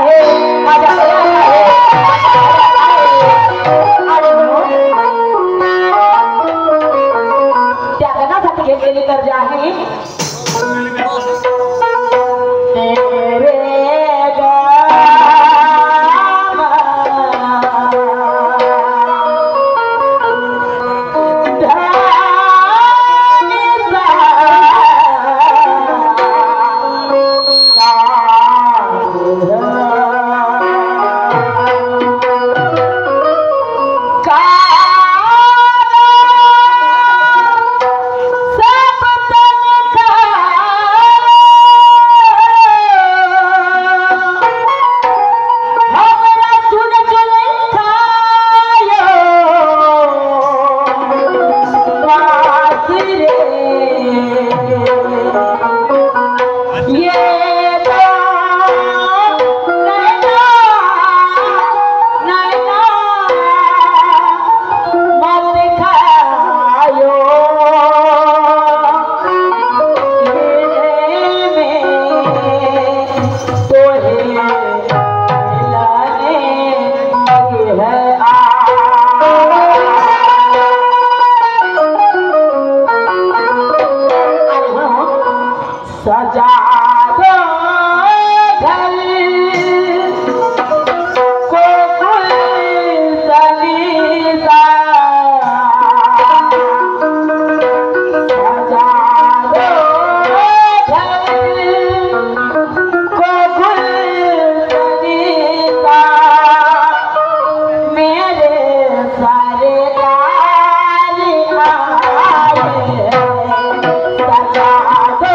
आहे माझ्या हयात आहे आणि म्हणून त्या गणासाठी घेतलेली कर्ज आहे तेरे सजा दो घर को गुलशनीसा सजा दो घर को गुलशनीसा मेरे सारे कार्य आए सजा दो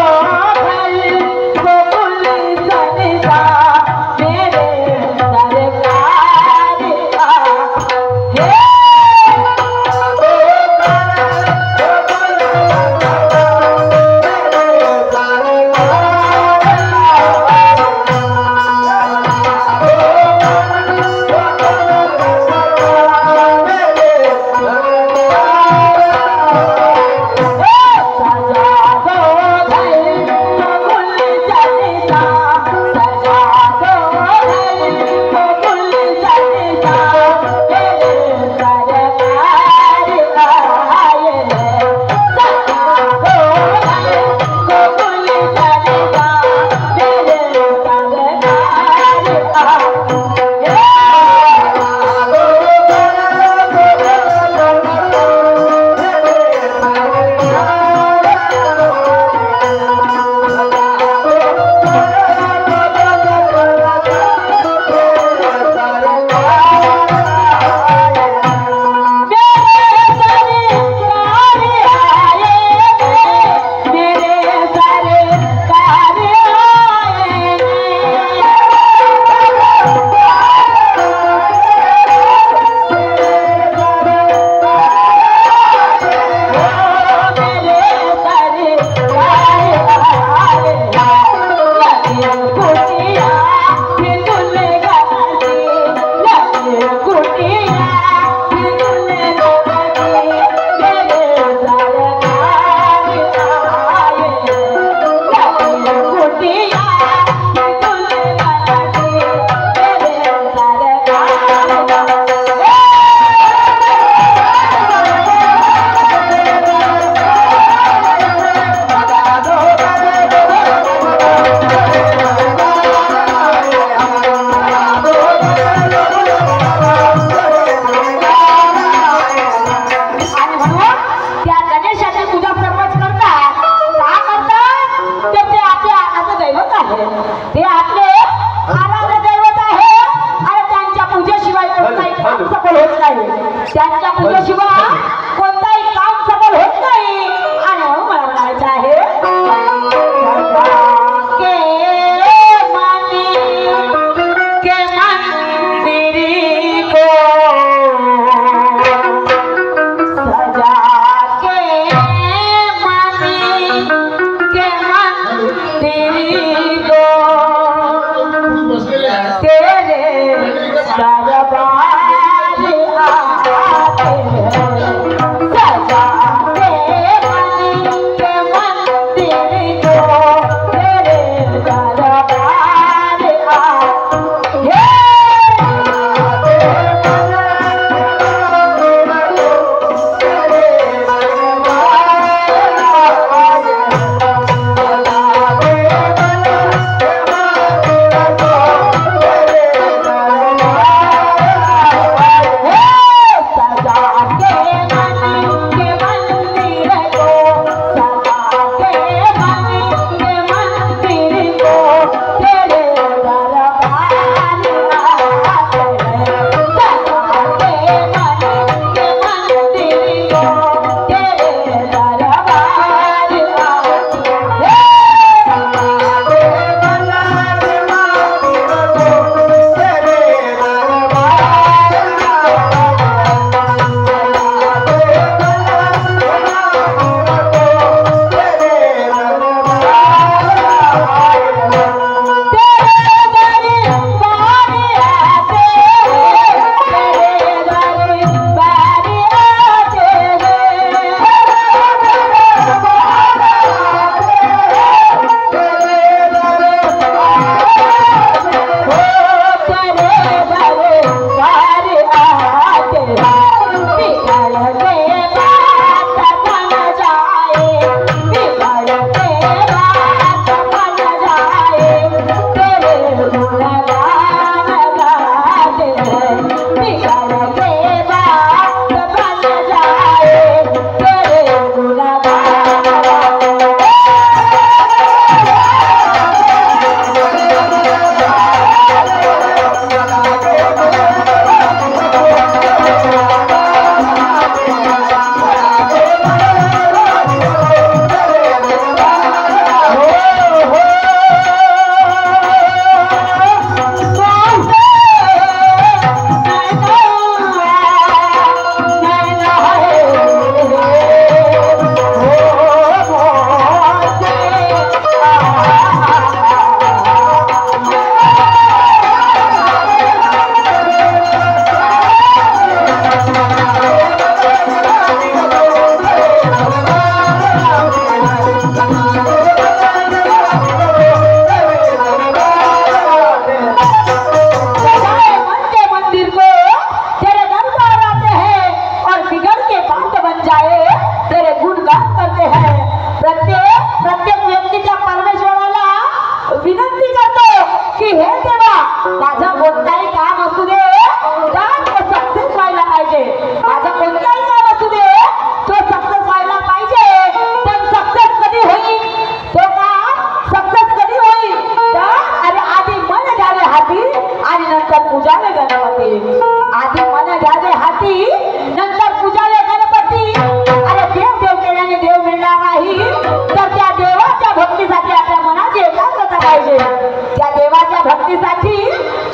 पाहिजे. त्या देवाच्या भक्तीसाठी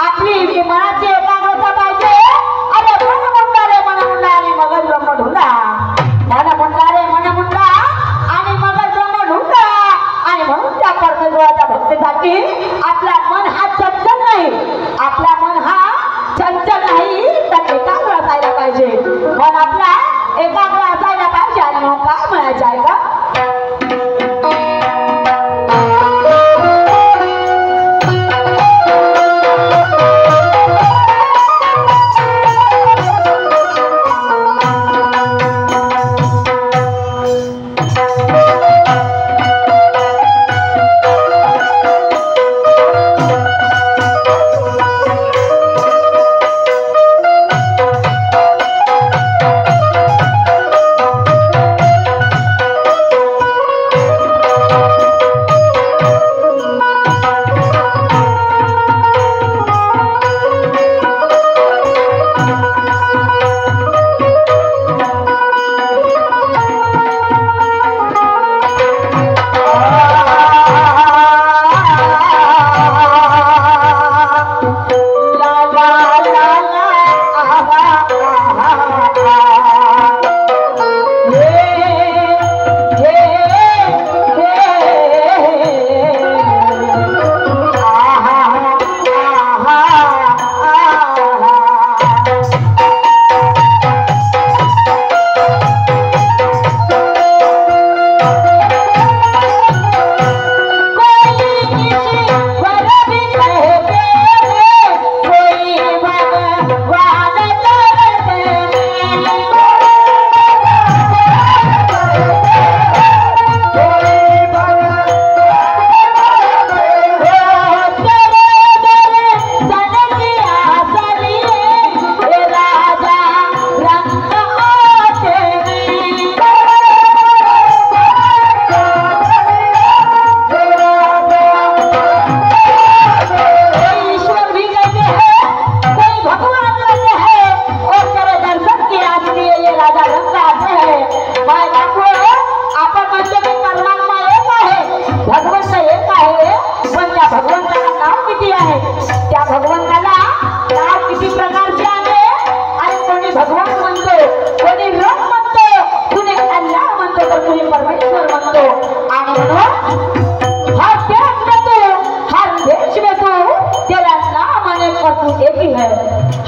आपली मनाची एकाग्रता पाहिजे. अरे मन मुंडा रे मन मुंडा आणि मगज ब्रह्म ढुंडा. मन मुंडा रे मन मुंडा आणि मगज ब्रह्म ढुंडा. आणि म्हणून त्या परमेश्वराच्या भक्तीसाठी आपला मन हा चंचल नाही. आपला मन हा चंचल नाही तर एकाग्र असायला पाहिजे. मन आपला एकाग्र असायला पाहिजे. आणि मग काय म्हणायचं आहे का?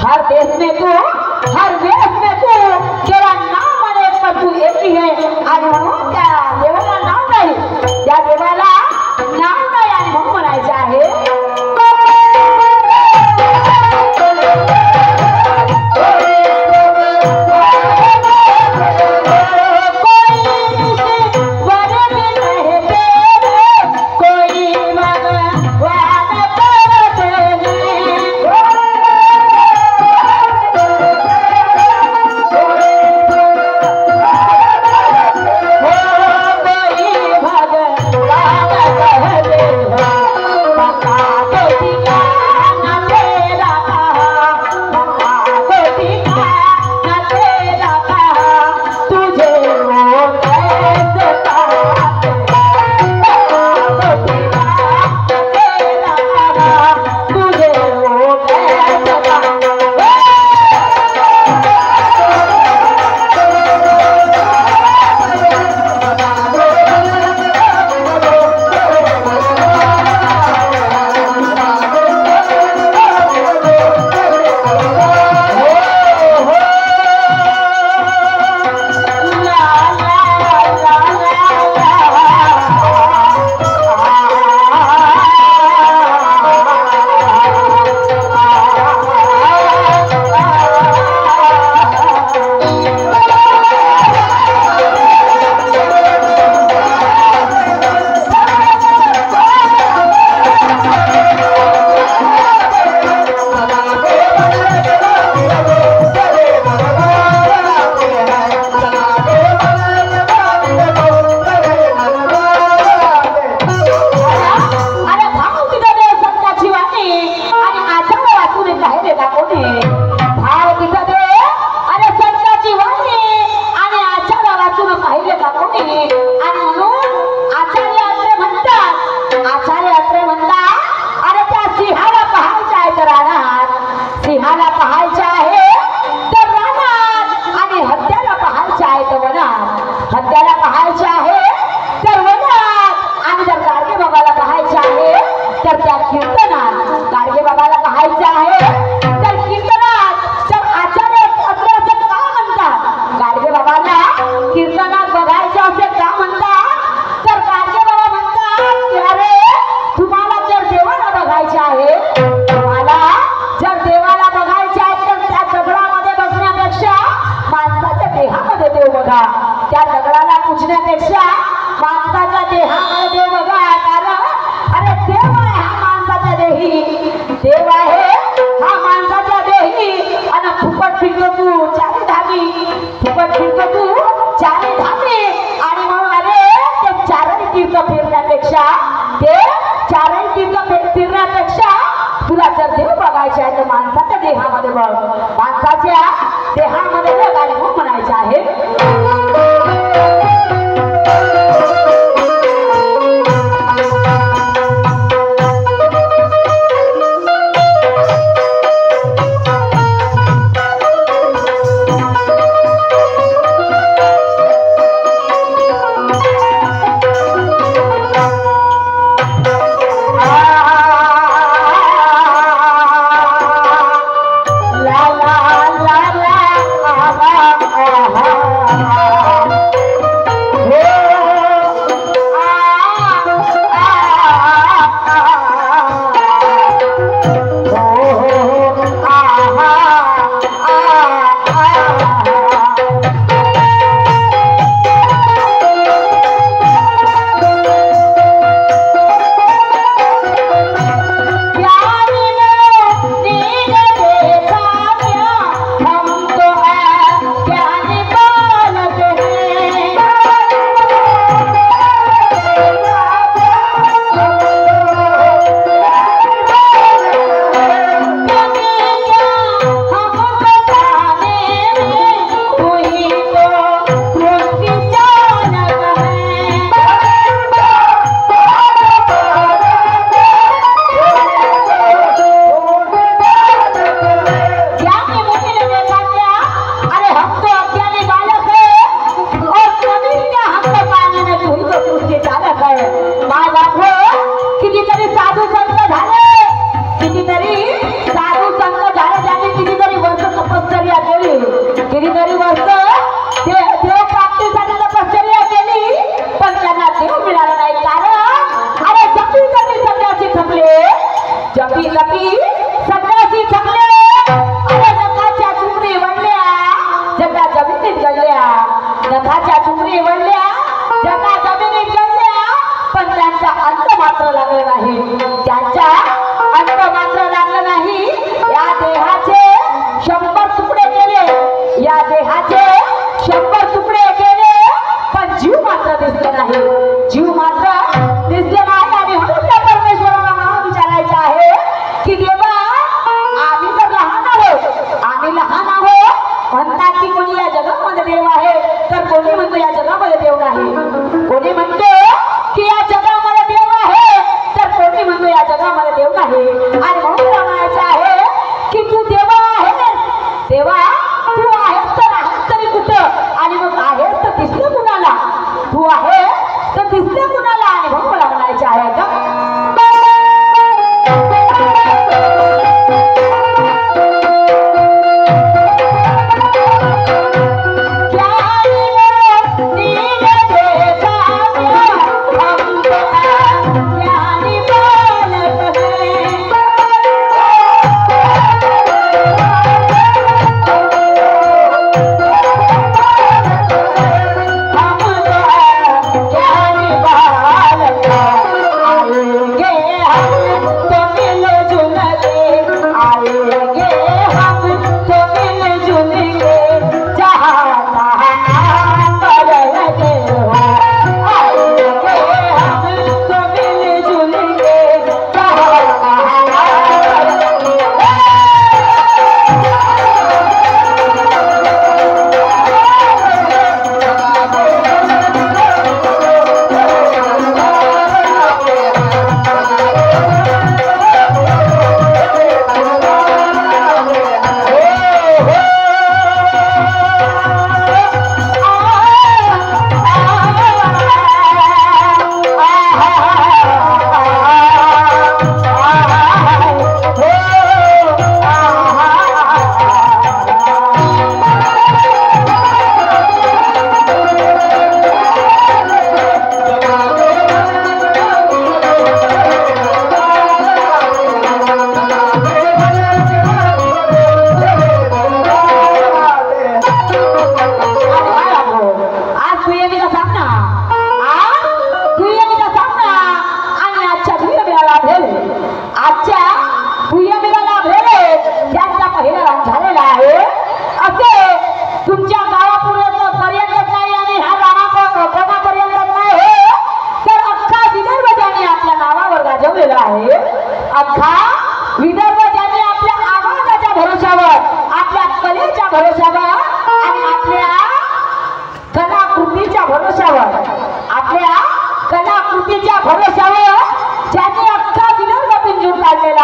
हर देश में तू हर देश में तू तेरा नाम अनेक पर तू एक ही है. आणि म्हणून त्या देवाला नाव नाही. त्या देवाला नाव नाही आणि म्हणून म्हणायचे आहे कोई वर भी नहीं तेरे फिरण्यापेक्षा माणसाच्या देहामध्ये बघा, कारण अरे देव आहे हा माणसाच्या देही, देव आहे हा माणसाच्या देही. आणि फुकट फिरतो तू चारी धामी, फुकट फिरतो तू चारी धामी. आणि म्हणून अरे ते चारही तीर्थ फिरण्यापेक्षा, ते चारही तीर्थ फिरण्यापेक्षा तुला जर देव बघायचे आहे तर माणसाच्या देहामध्ये बघ, माणसाच्या देहामध्ये बघ. आणि मग म्हणायचं आहे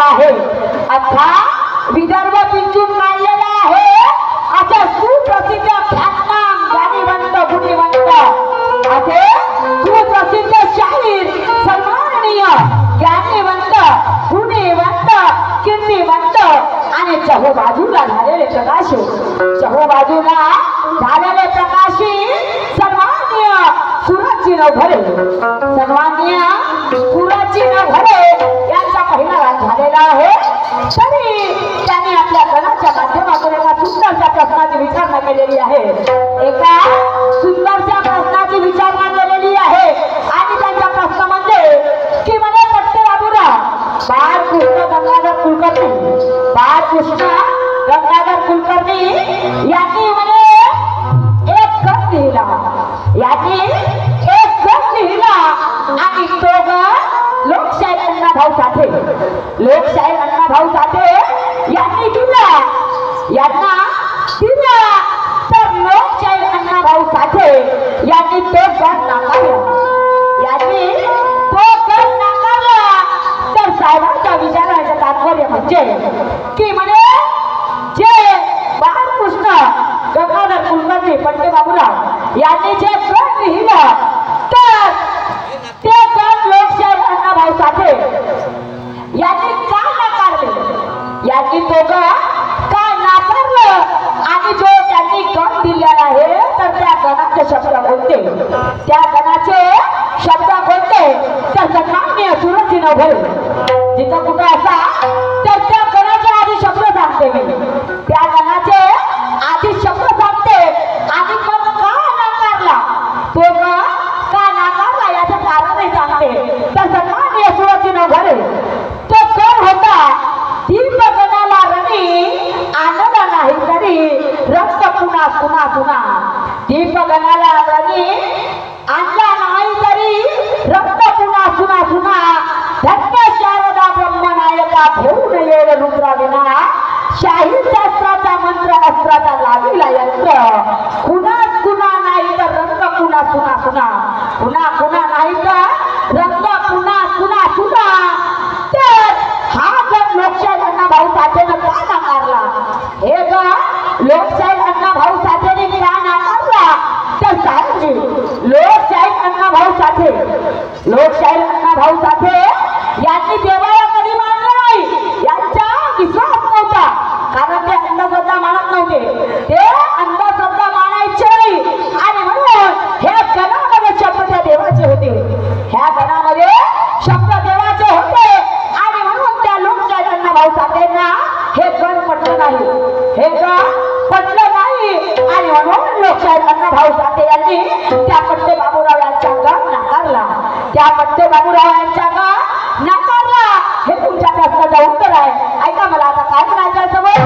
आहे, अख्खा विदर्भ पिंजून काढलेला आहे. असे सुप्रसिद्ध ख्यातनाम ज्ञानीवंत गुणीवंत असे सुप्रसिद्ध शाहीर सन्माननीय ज्ञानीवंत गुणीवंत कीर्तिवंत आणि चहूबाजूला झालेले प्रकाशी सन्माननीय सुरजजीराव घरे यांचा पहिला राग झालेला आहे. तरी त्यांनी आपल्या गणाच्या माध्यमातून एका सुंदरशा प्रश्नाची विचारणा केलेली आहे. एका सुंदरशा प्रश्नाची विचारणा केलेली आहे आणि त्यांचा प्रश्न म्हणजे की मला पट्टे बाबूराव बाळकृष्ण गंगाधर कुलकर्णी यांनी म्हणे एक गट लिहिला आणि तो गट लोकशाहीर अण्णाभाऊ साठे यांनी दिला. तर लोकशाहीर अण्णाभाऊ साठे यांनी तो गट नाकारला. तर साहेबांच्या विचाराचे तात्पर्य म्हणजे की म्हणे जे बाळकृष्ण गंगाधर कुलकर्णी पट्टे बाबूराव यांनी जे गट लिहिलं तर ते गट लोकशाहीर अण्णाभाऊ साठे यांनी का नाकारले, यांनी तो गट का नाकारलं आणि जो त्यांनी गट दिलेला आहे तर त्या गणाचे शब्द कोणते, तर सन्माननीय सुरजजीराव घरे जिथं कुठे असा तर त्या गणाचे आधी शब्द सांगते मी, त्या गणाचे आधी शब्द सांगते आणि मग का नाकारला तो का नाकारला याचे कारणही सांगते. तर सन्माननीय सुरजजीराव घरे तो गण होता दीपगणाला रणी आनंद नाही तरी रक्त पुन्हा दीपगणाला रणी आणला नाही तरी रक्त पुन्हा धन्य शारदा ब्रह्मनायका घेऊन येईल रुद्रा विना शाही शास्त्राचा मंत्र अस्त्राचा लाविला यंत्र कुणा नाही तर रक्त पुन्हा नाही तर रक्त पुन्हा तर हा गण लोकशाहीर अण्णाभाऊ साठेनं का नाकारला, हे गण लोकशाहीर अण्णाभाऊ साठेने का नाकारला. तर साहेबजी लोकशाहीर अण्णाभाऊ साठे यांनी देवाला कधी मानलं नाही, यांचा विश्वास नव्हता कारण ते अंधश्रद्धा मानत नव्हते, ते अंधश्रद्धा मानायचे नाही आणि म्हणून ह्या गणामध्ये शब्द त्या देवाचे होते, आणि म्हणून त्या लोकशाहीर अण्णाभाऊ साठेंना हे गण पटलं नाही आणि म्हणून लोकशाहीर अण्णाभाऊ साठे यांनी त्या पट्टे बाबूराव यांचा गण नाकारला. हे तुमच्या प्रश्नाचं उत्तर आहे. ऐका मला आता काय म्हणायचं समोर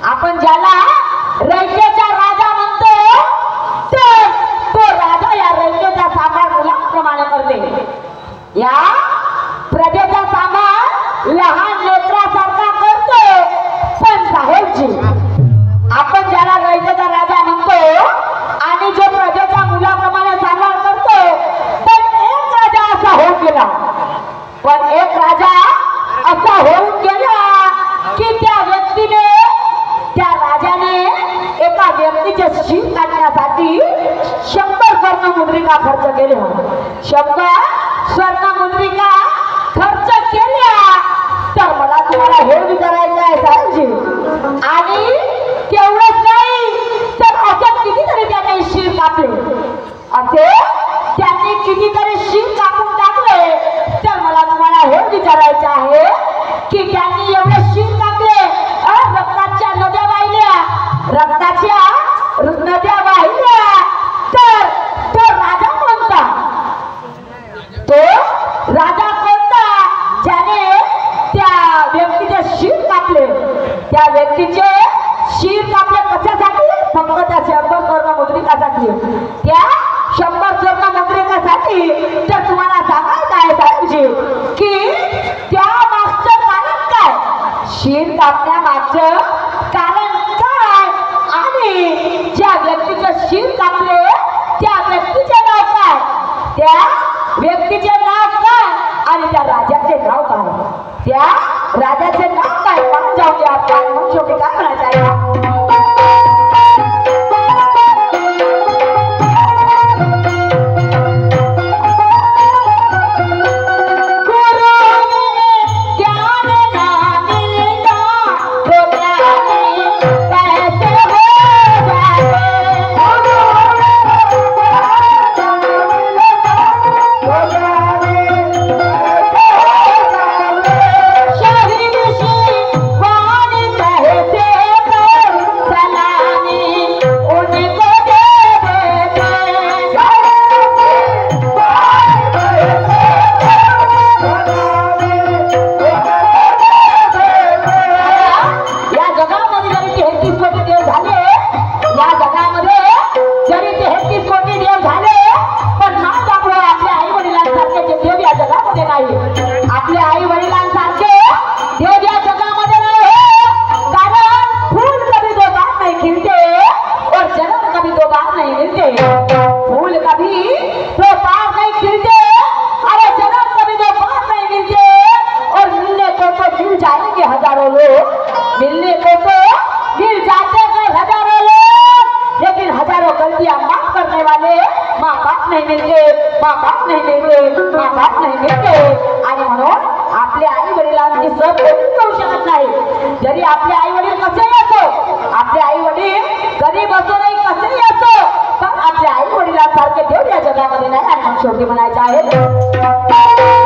आपण ज्याला रयतेचा राजा म्हणतो तर तो राजा या रयतेचा सांभाळ मुलाप्रमाणे करते, या प्रजेचा सांभाळ लहान लेकरासारखा करतो. पण साहेबजी आपण ज्याला रयतेचा राजा म्हणतो आणि जो प्रजेच्या मुलाप्रमाणे सांभाळ करतो तर एक राजा असा होऊन गेला स्वर्ण मुद्रिका खर्च केल्या, 100 स्वर्ण मुद्रिका खर्च केल्या. तर मला तुम्हाला हे विचारायचं आहे साहेबजी, आणि तेवढंच नाही तर अजून कितीतरी त्याने शीर कापले, असे त्यांनी कितीतरी शीर कापून टाकले. तर मला तुम्हाला हे विचारायचं आहे की त्यांनी एवढे शीर कापले, रक्ताच्या नद्या वाहिल्या, रक्ताच्या नद्या वाहिल्या. तर तो राजा कोणता, तो राजा कोणता ज्याने त्या व्यक्तीचे शीर कापले. त्या व्यक्तीचे शीर कापले कशासाठी, फक्त त्या 100 स्वर्ण मुद्रिकासाठी, त्या 100 स्वर्ण मुद्रिकासाठी. तर तुम्हाला सांगायचं आहे साहेबजी की त्या मागचं कारण काय, शीर कापण्या मागचं कारण काय, आणि ज्या व्यक्तीचं शीर कापले त्या व्यक्तीचे नाव काय, त्या व्यक्तीचे नाव काय, आणि त्या राजाचे नाव काय, त्या राजाचे नाव काय. म्हणून जाऊया आपण मग शेवटी काय म्हणायचं आहे. आपल्या आई वडिलांसारखे देव या जगामध्ये नाही, कारण फूल कभी दो बार नहीं खिलते और जन्म कभी दो बार नहीं मिलते. फूल कभी दो बार नहीं खिलते और जन्म कभी दो बार नहीं मिलते. और मिलने को तो मिल जाएंगे हजारों लोग, मिलने को तो मिल जाते हैं हजारों लोग, लेकिन हजारों गलतियां माफ करने वाले माँ बाप नहीं मिलते, माँ बाप नहीं मिलते, माँ बाप नहीं मिलते. आणि म्हणून आपल्या आई वडिलांची सब कोणीच करू शकत नाही. जरी आपले आई वडील कसेही असो, आपले आई वडील गरीब असो नाही कसेही असो, पण आपल्या आई वडिलांसारखे देव या जगामध्ये नाही. आणि शेवटी म्हणायचं आहे